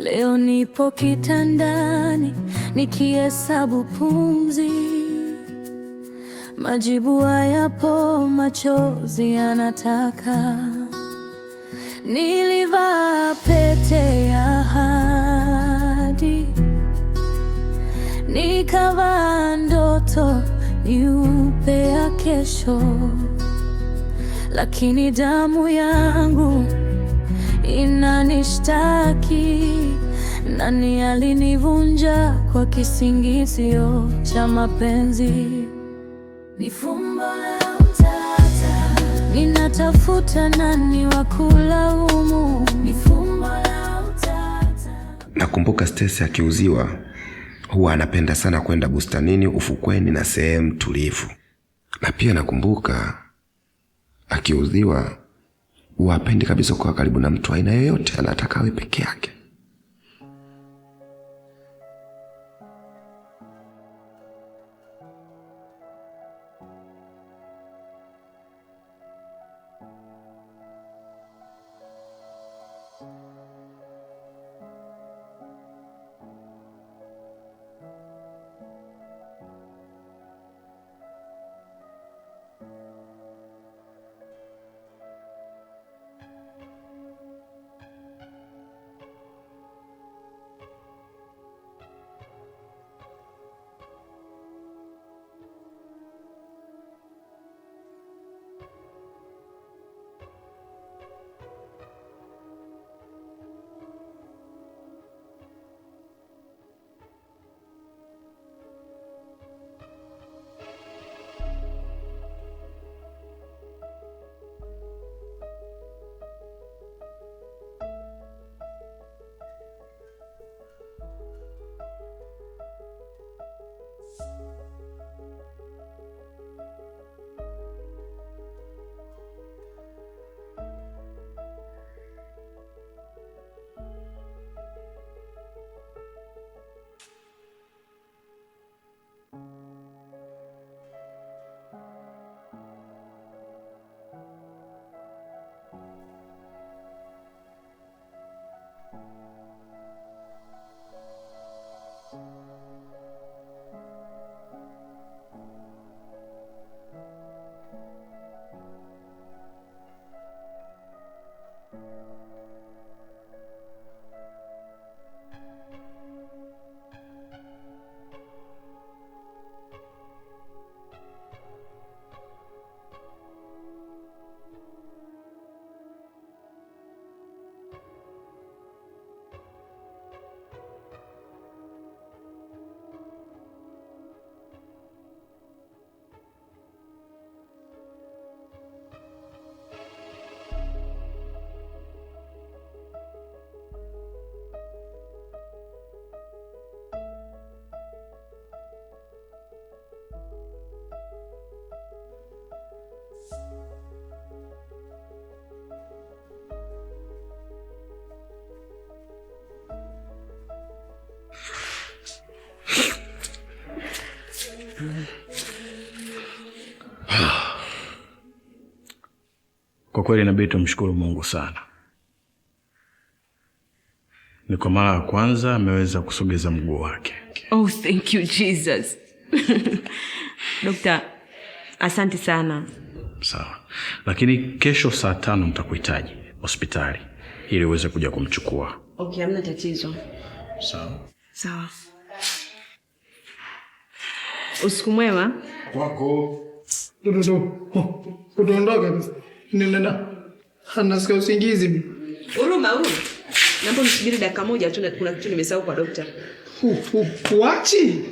Leo nipo kitandani nikihesabu pumzi, majibu hayapo, machozi yanataka. Nilivaa pete ya ahadi, nikavaa ndoto nyeupe ya kesho, lakini damu yangu inanishtaki. Nani alinivunja kwa kisingizio cha mapenzi? Ni fumbo la utata, ninatafuta nani wa kulaumu. Ni fumbo la utata. Nakumbuka Stacy akiuziwa huwa anapenda sana kwenda bustanini, ufukweni na sehemu tulivu. Na pia nakumbuka akiuziwa huwa hapendi kabisa kuwa karibu na mtu aina yoyote, anataka awe peke yake. Kwa kweli inabidi tumshukuru Mungu sana. Ni kwa mara ya kwanza ameweza kusogeza mguu wake. Oh, thank you Jesus. Dokta, asante sana. Sawa. Lakini kesho saa 5 nitakuhitaji hospitali ili uweze kuja kumchukua. Okay, hamna tatizo. Sawa. Sawa. Usiku mwema. Wako. Kutondoka. Nenda. Anasikia usingizi. Huruma. Naomba nisubiri dakika moja tu, kuna kitu nimesahau kwa dokta. Wachi.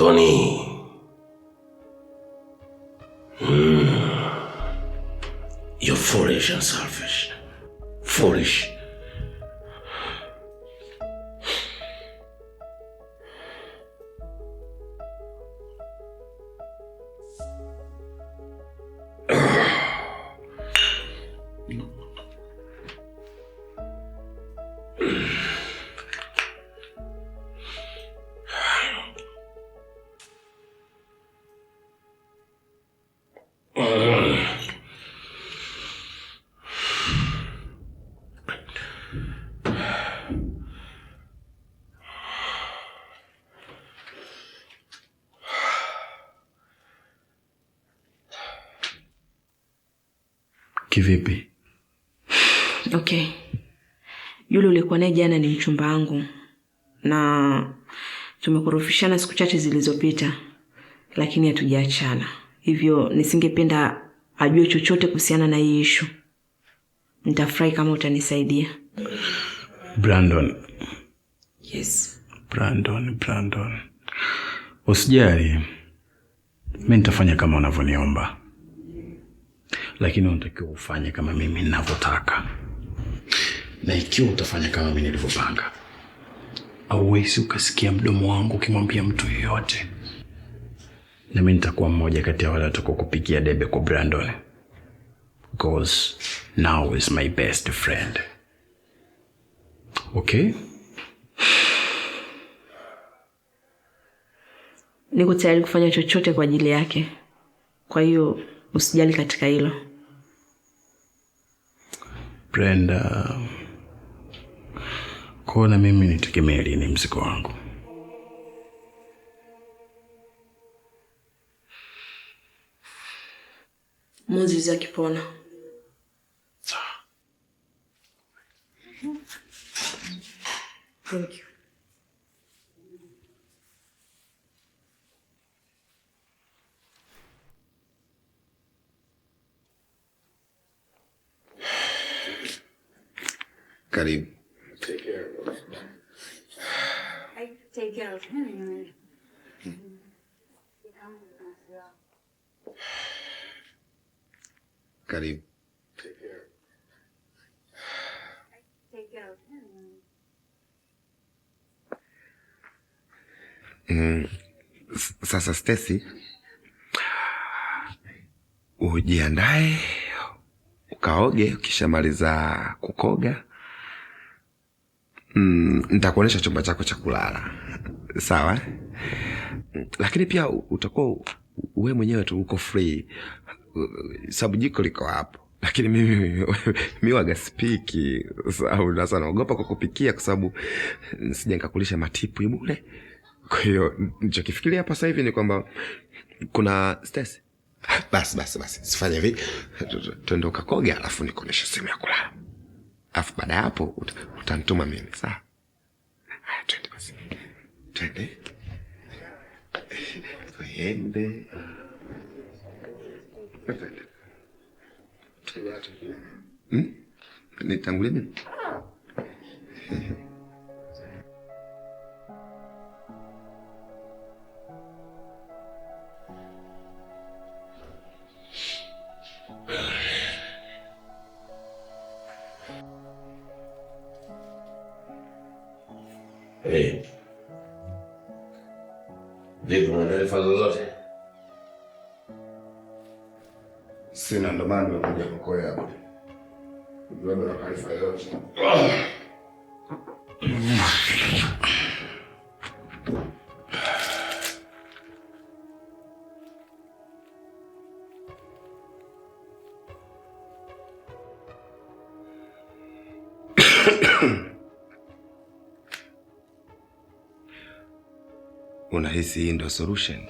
Tony. You're foolish and selfish. Foolish. Kivipi? Okay. Yule ulikuwa naye jana ni mchumba wangu. Na tumekorofishana siku chache zilizopita. Lakini hatujaachana. Hivyo nisingependa ajue chochote kuhusiana na hii issue. Nitafurahi kama utanisaidia. Brandon. Yes. Brandon. Usijali. Mimi nitafanya kama unavyoniomba. Lakini unatakiwa ufanye kama mimi ninavyotaka. Na ikiwa utafanya kama mimi nilivyopanga, hauwezi ukasikia mdomo wangu ukimwambia mtu yeyote. Na mimi nitakuwa mmoja kati ya wale watakaokupigia debe kwa Brandon. Because now is my best friend. Okay? Niko tayari kufanya chochote kwa ajili yake. Kwa hiyo usijali katika hilo. Brenda, kuona mimi nitegemea lini mzigo wangu? Mozi za kipona. Thank you. Karibu. Take care of us. I take care of him. Karibu. Take care. I take care of him. Sasa Stacy, ujiandae ukaoge. Ukishamaliza kukoga, nitakuonesha chumba chako cha kulala. Sawa? Lakini pia utakuwa wewe mwenyewe tu uko free. Sababu jiko liko hapo. Lakini mimi waga spiki. Sababu sana naogopa kukupikia kwa sababu sije nikakulisha matipu bure. Kwa hiyo nilichokifikiria hapa sasa hivi ni kwamba kuna Stacy. Basi. Sifanye hivi. Twende ukakoge alafu nikuonesha sehemu ya kulala. Alafu baada ya hapo utanituma mimi. Sawa? Twende basi. Twende. Nitangulie mimi. Hey. Vipi, una taarifa zozote? Sina, ndo maana nimekuja kwako hapa. Labda na taarifa yoyote. Unahisi hii ndo solution?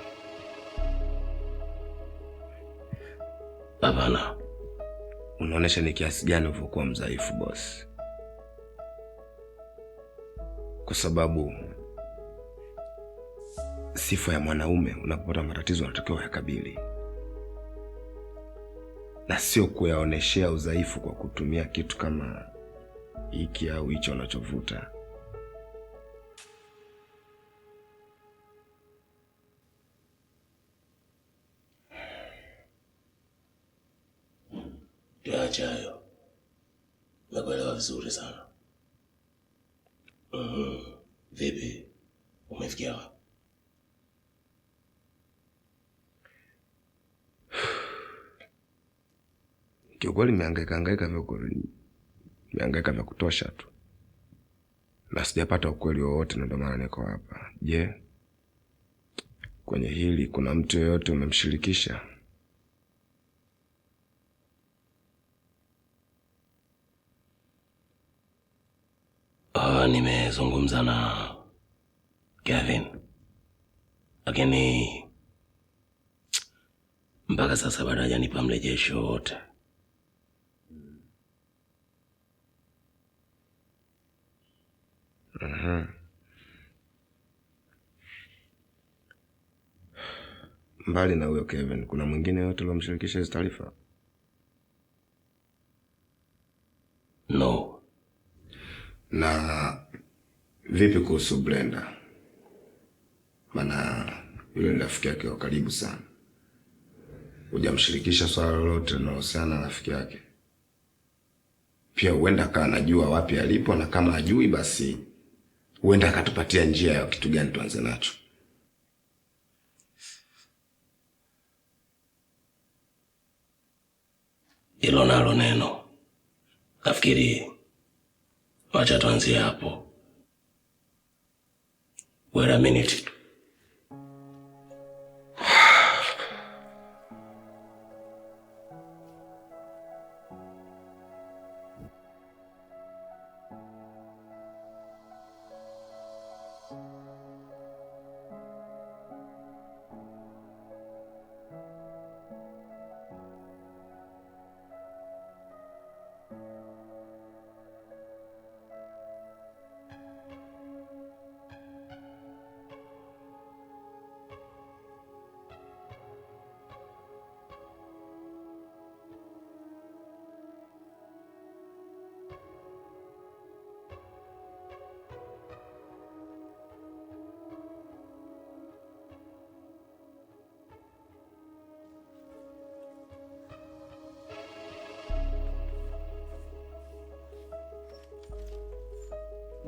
Hapana. Unaonesha ni kiasi gani ulivyokuwa mdhaifu boss. Kwa sababu sifa ya mwanaume unapopata matatizo unatakiwa yakabili. Na sio kuyaoneshea udhaifu kwa kutumia kitu kama hiki au hicho unachovuta. Tuache hayo. Nakuelewa vizuri sana. Vipi? Umefikia wapi? Kiukweli nimehangaika vya kutosha tu. Na sijapata ukweli wowote, ndio maana niko hapa. Je, kwenye hili kuna mtu yeyote umemshirikisha? Nimezungumza na Kevin, lakini mpaka sasa bado hajanipa mrejesho wote. Mbali na huyo Kevin, kuna mwingine yote uliomshirikisha hizo taarifa? No. Na vipi kuhusu Brenda? Maana yule ni rafiki yake wa karibu sana. Hujamshirikisha swala lolote linalohusiana na rafiki yake? Pia huenda akawa anajua wapi alipo, na kama hajui basi huenda akatupatia njia ya kitu gani tuanze nacho. Hilo nalo neno. Nafikiri wacha tuanzie hapo. Wait a minute.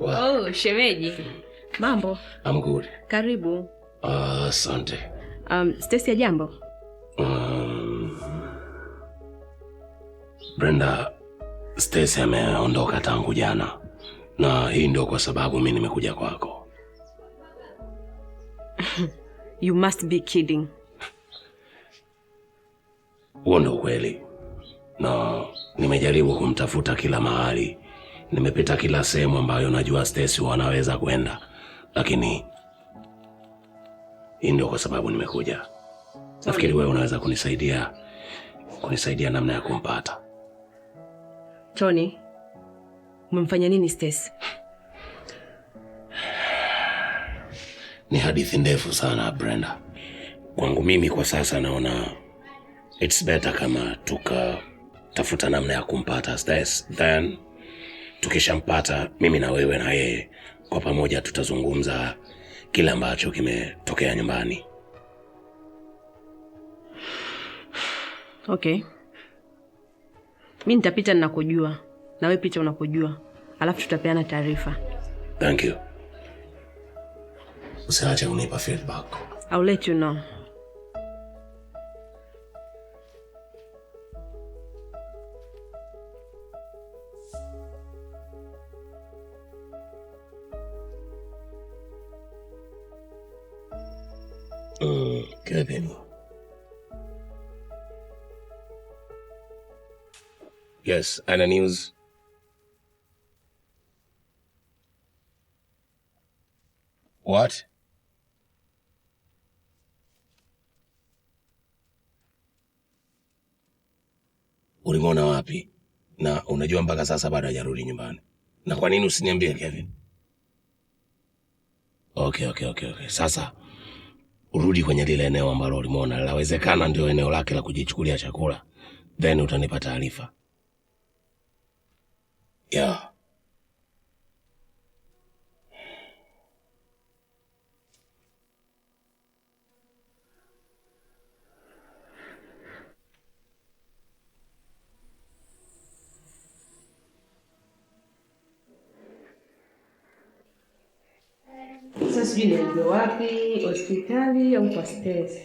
Oh, shemeji. Mambo? I'm good. Karibu. Asante. Stacy, jambo? Brenda, Stacy ameondoka tangu jana. Na hii ndio kwa sababu mimi nimekuja kwako. You must be kidding. Huo ndio kweli. Na nimejaribu kumtafuta kila mahali. Nimepita kila sehemu ambayo najua Stacy wanaweza kwenda. Lakini hii ndio kwa sababu nimekuja. Nafikiri wewe unaweza kunisaidia namna ya kumpata. Tony, umemfanya nini Stacy? Ni hadithi ndefu sana Brenda. Kwangu mimi kwa sasa naona it's better kama tafuta namna ya kumpata Stacy, then tukishampata mimi na wewe na yeye kwa pamoja tutazungumza kila ambacho kimetokea nyumbani. Okay. Mimi nitapita ninakojua na wewe pita unakojua. Alafu tutapeana taarifa. Thank you. Usiache kunipa feedback. I'll let you know. Kevin. Yes, Anna News. What? Ulimwona wapi? Na unajua mpaka sasa bado hajarudi nyumbani. Na kwa nini usiniambie Kevin? Okay. Sasa urudi kwenye lile eneo ambalo ulimwona. Lawezekana ndio eneo lake la kujichukulia chakula. Then utanipa taarifa. Yeah. sijui niende wapi, hospitali au kwa stairs.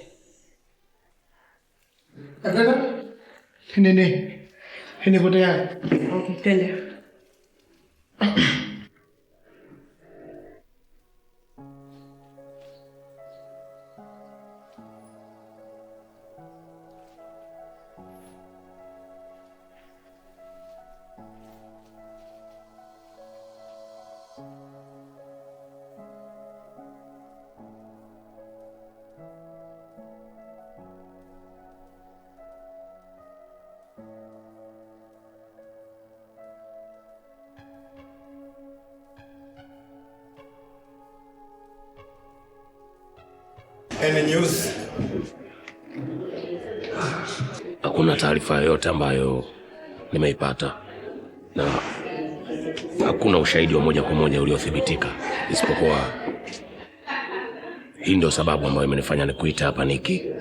Nene kote ya. Okay, twende. Any news? Hakuna taarifa yoyote ambayo nimeipata na hakuna ushahidi wa moja kwa moja uliothibitika, isipokuwa hii ndio sababu ambayo imenifanya nikuita hapa Nikki,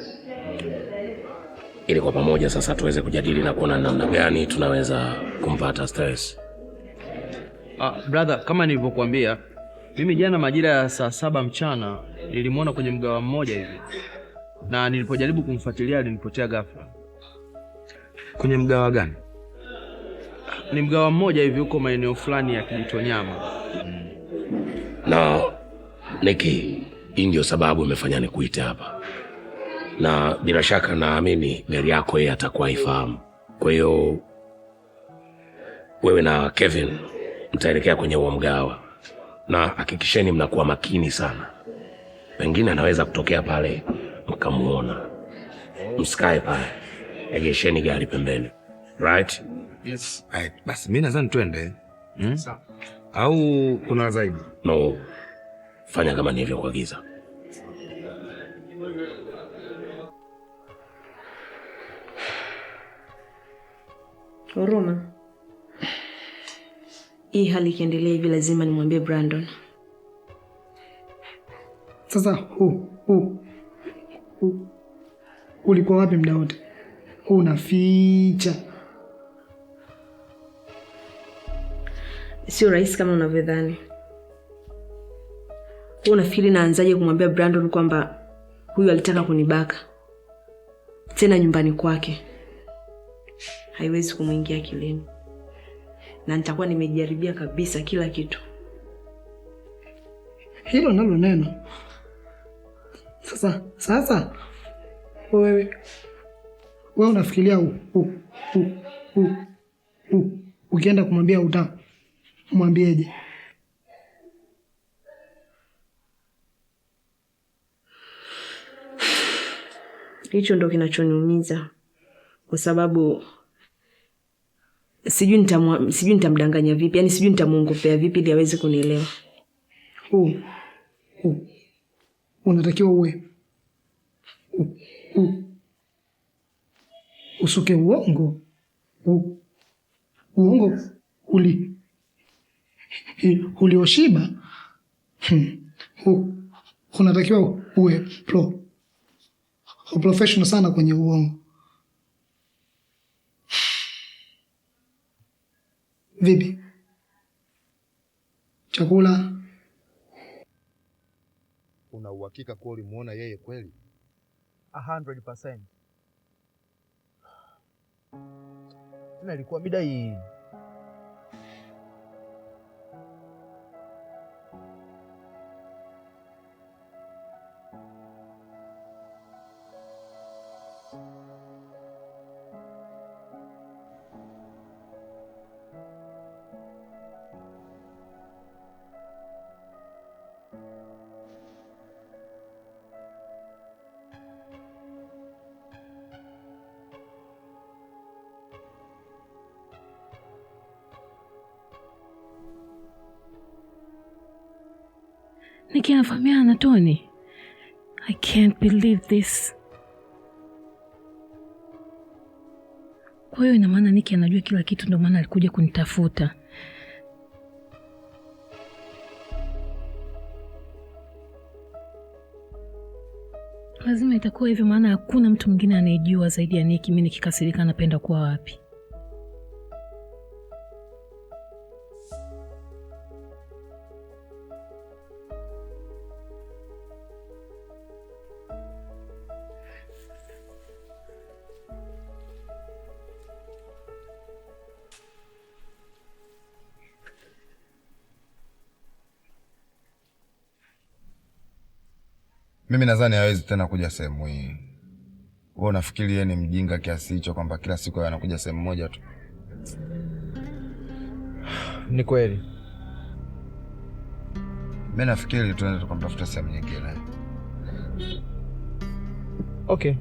ili kwa pamoja sasa tuweze kujadili na kuona namna gani tunaweza kumpata Stress. Brother, kama nilivyokuambia, mimi jana majira ya saa 7 mchana nilimuona kwenye mgawa mmoja hivi, na nilipojaribu kumfuatilia alinipotea ghafla. Kwenye mgawa gani? Ni mgawa mmoja hivi huko maeneo fulani ya Kijitonyama. Na Nikki, hii ndio sababu imefanya nikuite hapa, na bila shaka naamini gari yako yeye atakuwa ifahamu. Kwa hiyo wewe na Kevin mtaelekea kwenye huo mgawa, na hakikisheni mnakuwa makini sana. Pengine anaweza kutokea pale mkamuona. Msikae pale, egesheni gari pembeni. Right? Yes. Right. Basi mimi nadhani twende. Au kuna zaidi? No. Fanya kama nilivyokuagiza. Huruma. Hii hali ikiendelea hivi lazima nimwambie Brandon. Sasa ulikuwa wapi muda wote? Unaficha. Sio rahisi kama unavyodhani. Unafikiri naanzaje kumwambia Brandon kwamba huyu alitaka kunibaka? Tena nyumbani kwake. Haiwezi kumuingia akilini. Na nitakuwa nimejaribia kabisa kila kitu. Hilo nalo neno. Sasa wewe unafikiria ukienda kumwambia mwambieje? Hicho ndo kinachoniumiza, kwa sababu sijui nitamdanganya vipi, yani sijui nitamuongopea vipi ili aweze kunielewa. Unatakiwa uwe usuke uongo ulioshiba. Unatakiwa uwe professional sana kwenye uongo. Vipi? Chakula? Una uhakika kuwa ulimuona yeye kweli? 100%. Tena ilikuwa mida hii. Nikki anafahamiana na Tony. I can't believe this. Kwa hiyo ina maana Nikki anajua kila kitu, ndio maana alikuja kunitafuta. Lazima itakuwa hivyo, maana hakuna mtu mwingine anayejua zaidi ya Nikki mimi nikikasirika napenda kuwa wapi. Mimi nadhani hawezi tena kuja sehemu hii. Wewe unafikiri yeye ni mjinga kiasi hicho kwamba kila siku anakuja sehemu moja tu? Ni kweli. Mimi nafikiri tuende tukamtafuta sehemu nyingine. Okay.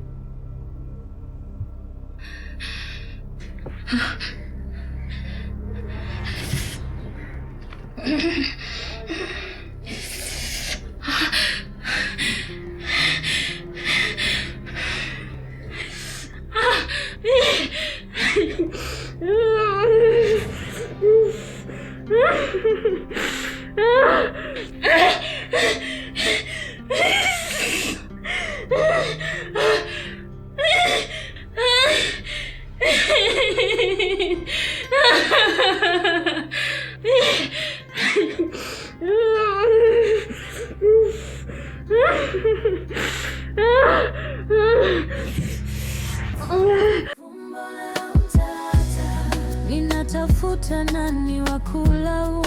Ninatafuta nani wa kulaumu.